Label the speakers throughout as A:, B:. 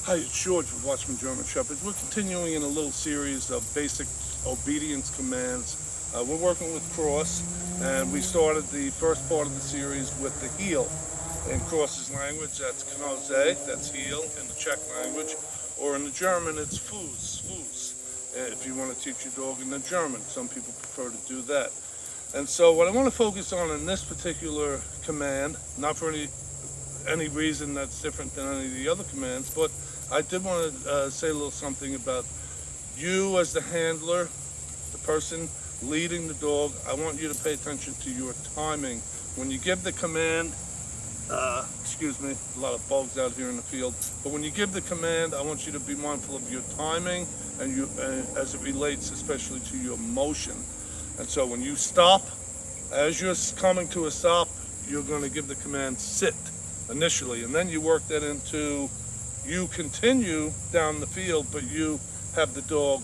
A: Hi, it's George with Watchman German Shepherds. We're continuing in a little series of basic obedience commands. We're working with Kros, and we started the first part of the series with the heel. In Kros's language, that's Knos, that's heel in the Czech language, or in the German, it's Fuß. If you want to teach your dog in the German, some people prefer to do that. And so what I want to focus on in this particular command, not for any reason that's different than any of the other commands, but I did want to say a little something about you as the handler, the person leading the dog. I want you to pay attention to your timing. When you give the command, excuse me, a lot of bugs out here in the field, but when you give the command, I want you to be mindful of your timing and as it relates especially to your motion. And so when you stop, as you're coming to a stop, you're going to give the command sit initially, and then you work that into you continue down the field, but you have the dog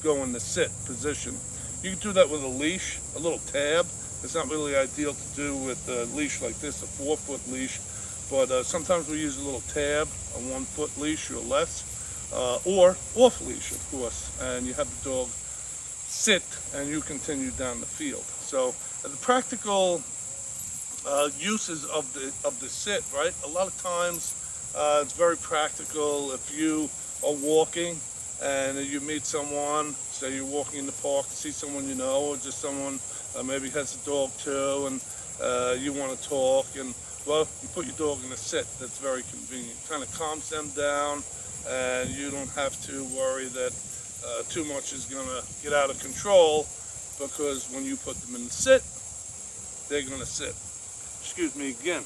A: go in the sit position. You can do that with a leash, a little tab. It's not really ideal to do with a leash like this, a 4-foot leash, but sometimes we use a little tab, a 1-foot leash or less, or off leash, of course, and you have the dog sit and you continue down the field. So the practical uses of the sit, right? A lot of times it's very practical. If you are walking and you meet someone, say you're walking in the park, see someone you know, or just someone maybe has a dog too, and you want to talk, and well, you put your dog in a sit. That's very convenient. Kind of calms them down, and you don't have to worry that too much is going to get out of control, because when you put them in the sit, they're going to sit. Excuse me again.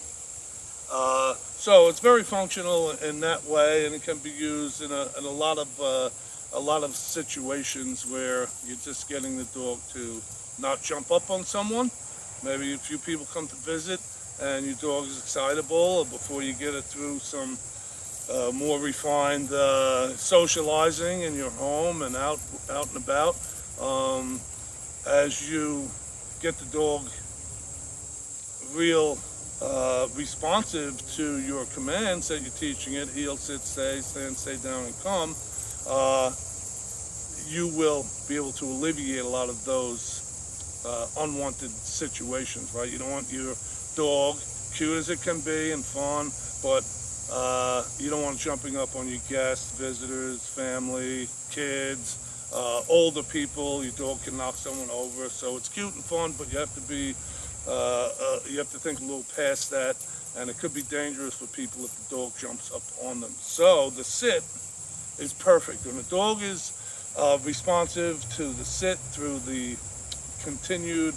A: So it's very functional in that way, and it can be used in a lot of situations where you're just getting the dog to not jump up on someone. Maybe a few people come to visit, and your dog is excitable before you get it through some more refined socializing in your home and out and about. As you get the dog real responsive to your commands that you're teaching it, heel, sit, stay, stand, stay down, and come, you will be able to alleviate a lot of those unwanted situations, right? You don't want your dog, cute as it can be and fun, but you don't want jumping up on your guests, visitors, family, kids, older people. Your dog can knock someone over. So it's cute and fun, but you have to be you have to think a little past that, and it could be dangerous for people if the dog jumps up on them. So the sit is perfect. When the dog is responsive to the sit through the continued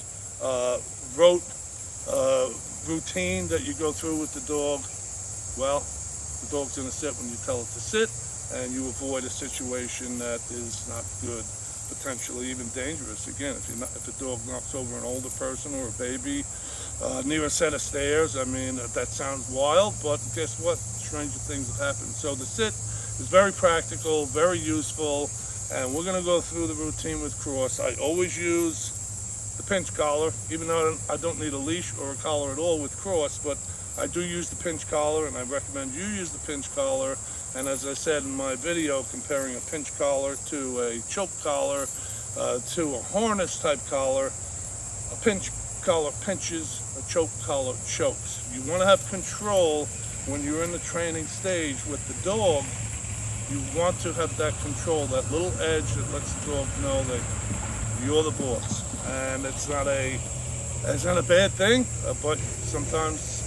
A: rote routine that you go through with the dog, well, the dog's going to sit when you tell it to sit, and you avoid a situation that is not good, potentially even dangerous. Again, if a dog knocks over an older person or a baby near a set of stairs, I mean, that sounds wild, but guess what? Stranger things have happened. So the sit is very practical, very useful, and we're going to go through the routine with Kros. I always use the pinch collar, even though I don't need a leash or a collar at all with Kros, but I do use the pinch collar, and I recommend you use the pinch collar. And as I said in my video, comparing a pinch collar to a choke collar to a harness type collar, a pinch collar pinches, a choke collar chokes. You want to have control when you're in the training stage with the dog. You want to have that control, that little edge that lets the dog know that you're the boss. And it's not a bad thing, but sometimes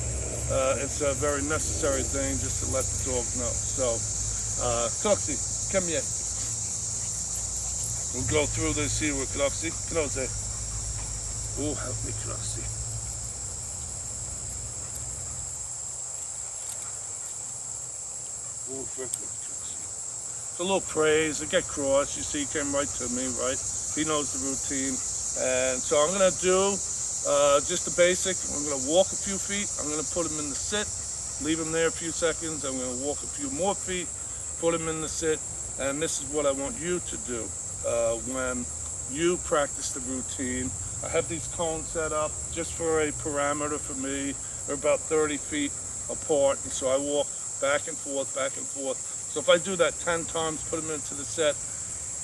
A: it's a very necessary thing just to let the dog know. So, Kroxy, come here. We'll go through this here with Kroxy. Kroxy. Oh, help me, Kroxy. Oh, Kroxy. It's a little praise. I get Kros. You see, he came right to me, right? He knows the routine. And so I'm going to do just the basic. I'm going to walk a few feet. I'm going to put him in the sit, leave him there a few seconds. I'm going to walk a few more feet, put him in the sit, and this is what I want you to do when you practice the routine. I have these cones set up just for a parameter for me. They're about 30 feet apart, and so I walk back and forth, So if I do that 10 times, put them into the set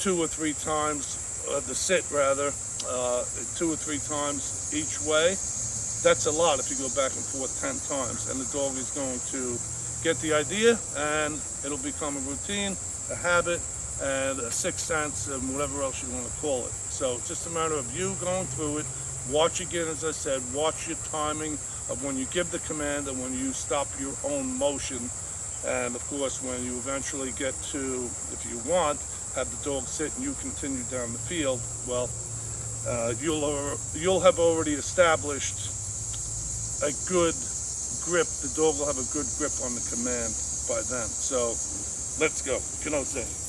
A: 2 or 3 times, the sit rather, 2 or 3 times each way, that's a lot if you go back and forth 10 times. And the dog is going to get the idea, and it'll become a routine, a habit, and a sixth sense, and whatever else you want to call it. So it's just a matter of you going through it. Watch again, as I said, watch your timing of when you give the command and when you stop your own motion. And of course, when you eventually get to, if you want, have the dog sit and you continue down the field, well, you'll have already established a good grip. The dog will have a good grip on the command by then. So let's go. Kros.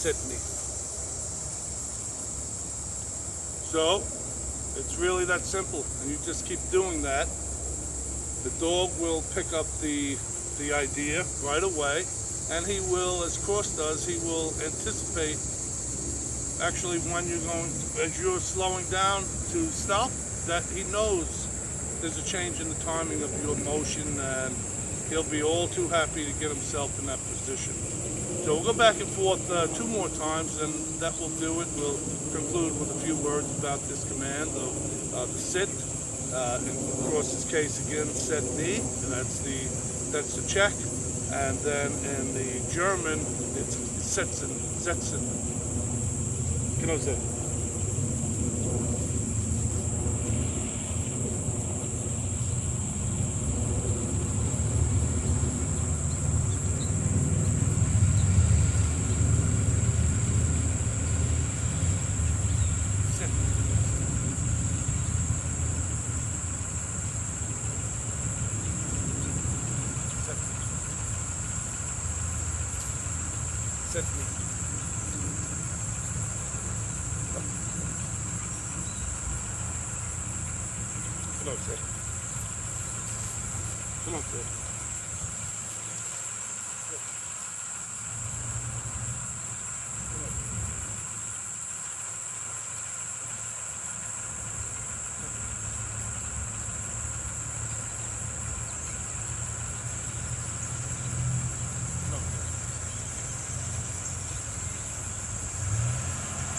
A: Sit me. So it's really that simple, and you just keep doing that. The dog will pick up the idea right away, and he will, as Kros does, he will anticipate actually when you're going, as you're slowing down to stop, that he knows there's a change in the timing of your motion, and he'll be all too happy to get himself in that position. So we'll go back and forth 2 more times, and that will do it. We'll conclude with a few words about this command of the sit. In Kros's case, again, set knee, and that's the check. And then in the German, it's setzen, setzen. Kros. Set me. Kros. Kros.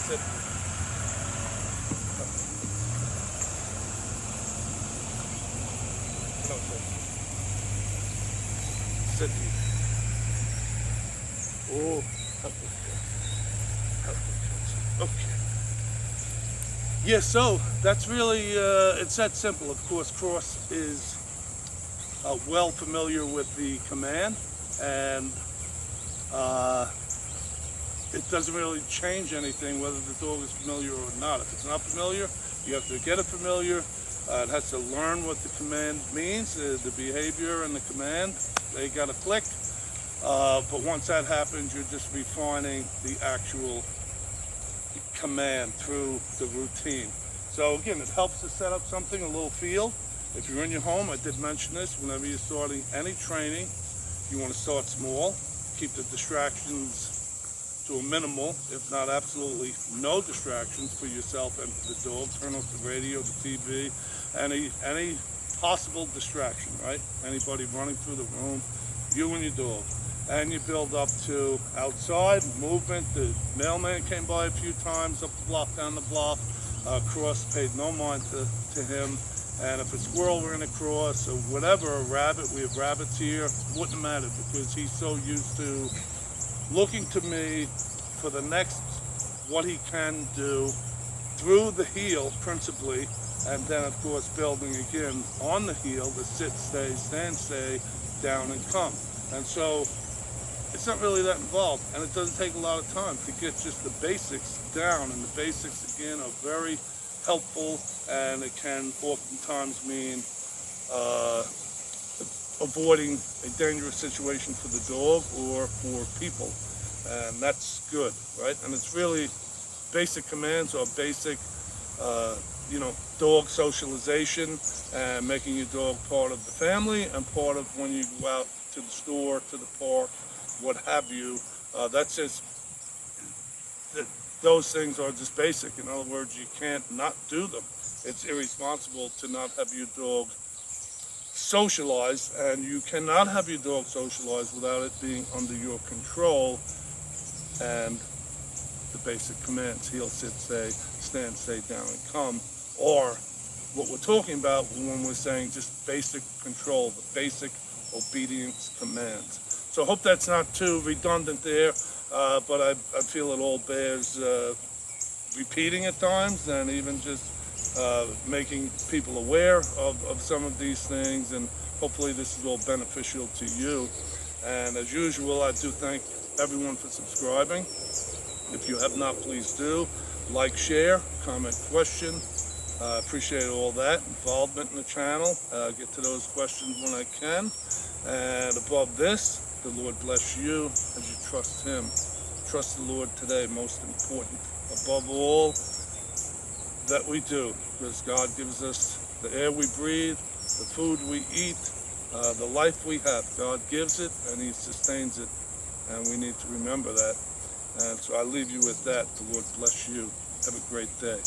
A: Sit. Sit. Oh, okay. Yeah, so that's really, it's that simple. Of course, Kros is well familiar with the command, and it doesn't really change anything whether the dog is familiar or not. If it's not familiar, you have to get it familiar. It has to learn what the command means, the behavior and the command. They got to click. But once that happens, you're just refining the actual command through the routine. So again, it helps to set up something, a little field. If you're in your home, I did mention this, whenever you're starting any training, you want to start small, keep the distractions to a minimal, if not absolutely no distractions for yourself and for the dog. Turn off the radio, the TV, any possible distraction, right? Anybody running through the room, you and your dog. And you build up to outside, movement. The mailman came by a few times, up the block, down the block. Kros paid no mind to him. And if a squirrel ran across or whatever, a rabbit, we have rabbits here, wouldn't matter because he's so used to looking to me for the next, what he can do through the heel principally, and then of course building again on the heel, the sit, stay, stand, stay, down and come. And so it's not really that involved, and it doesn't take a lot of time to get just the basics down, and the basics again are very helpful, and it can oftentimes mean avoiding a dangerous situation for the dog or for people. And that's good, right? And it's really basic commands or basic, dog socialization and making your dog part of the family and part of when you go out to the store, to the park, what have you. That's just, those things are just basic. In other words, you can't not do them. It's irresponsible to not have your dog socialized, and you cannot have your dog socialized without it being under your control and the basic commands: heel, sit, stay, stand, stay, down, and come, or what we're talking about when we're saying just basic control, the basic obedience commands. So I hope that's not too redundant there, but I feel it all bears repeating at times, and even just making people aware of some of these things, and hopefully this is all beneficial to you. And as usual, I do thank everyone for subscribing. If you have not, please do. Like, share, comment, question. Appreciate all that involvement in the channel. Get to those questions when I can. And above this, the Lord bless you as you trust Him. Trust the Lord today, most important. Above all that we do, because God gives us the air we breathe, the food we eat, the life we have. God gives it and He sustains it, and we need to remember that. And so I leave you with that. The Lord bless you. Have a great day.